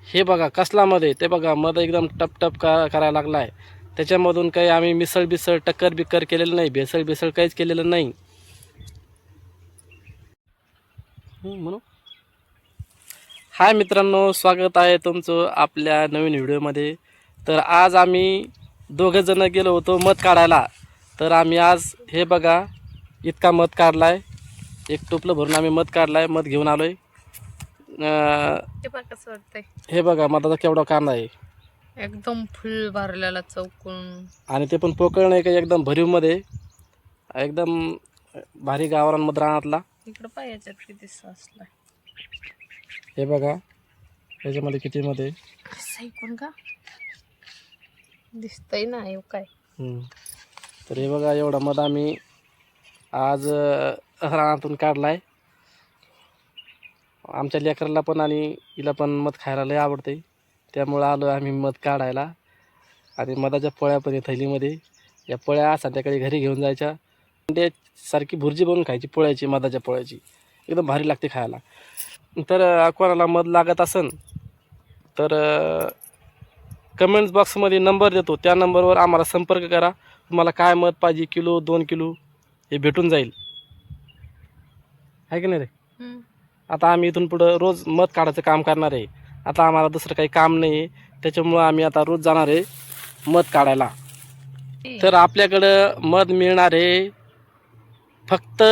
हे बघा कसला मध आहे ते बघा. मध एकदम टप टप करायला लागला आहे. त्याच्यामधून काही आम्ही मिसळ बिसळ टक्कर बिक्कर केलेलं नाही, भेसळ बिसळ काहीच केलेलं नाही म्हणून. हाय मित्रांनो, स्वागत आहे तुमचं आपल्या नवीन व्हिडिओमध्ये. तर आज आम्ही दोघं जण गेलो होतो मध काढायला. तर आम्ही आज हे बघा इतका मध काढला आहे. एक टोपलं भरून आम्ही मध काढला आहे, मध घेऊन आलो आहे. ते बघ कसं वाटतंय. हे बघा मधाचा केवढा कांदा आहे, एकदम फुल भरलेला चौकून. आणि ते पण पोकळ नाही का, एकदम भरीवमध्ये, एकदम भारी गावरान मध रानातला. इकडं पाय याच्यात किती असलाय. हे बघा याच्यामध्ये किती मध्ये ऐकून का दिसतंय ना हे काय. तर हे बघा एवढा मध आम्ही आज रानातून काढलाय. आमच्या लेकराला पण आणि हिला पण मध खायला लय आवडते, त्यामुळं आलो आम्ही मध काढायला. आणि मधाच्या पोळ्या पण थैलीमध्ये. या पोळ्या संध्याकाळी घरी घेऊन जायच्या. ते सारखी भुर्जी बनवून खायची पोळ्याची, मधाच्या पोळ्याची, एकदम भारी लागते खायला. तर कोणाला मध लागत असेल तर कमेंट्स बॉक्समध्ये नंबर देतो, त्या नंबरवर आम्हाला संपर्क करा. तुम्हाला काय मध पाहिजे, किलो 2 किलो हे भेटून जाईल, आहे की नाही रे. आता आम्ही इथून पुढं रोज मध काढायचं काम करणार आहे. आता आम्हाला दुसरं काही काम नाही आहे, त्याच्यामुळं आम्ही आता रोज जाणार आहे मध काढायला. तर आपल्याकडं मध मिळणार आहे फक्त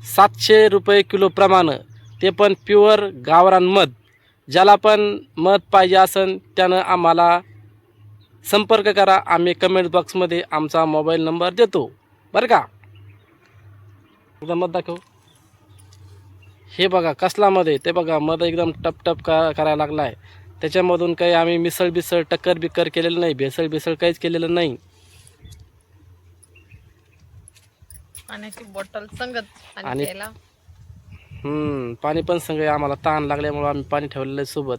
700 रुपये किलो प्रमाणे, ते पण प्युअर गावरान मध. ज्याला पण मध पाहिजे असेल त्यानं आम्हाला संपर्क करा. आम्ही कमेंट बॉक्समध्ये आमचा मोबाईल नंबर देतो बरं का. एकदा मध दाखव. हे बघा कसला मध आहे ते बघा. मध एकदम टप टप करायला लागला आहे. त्याच्यामधून काही आम्ही मिसळ बिसळ टक्कर बिक्कर केलेलं नाही, भेसळ बिसळ काहीच केलेलं नाही. पाण्याची बॉटल संगत आणि पाणी पण संग आम्हाला तहान लागल्यामुळं आम्ही पाणी ठेवलेलं आहे सोबत.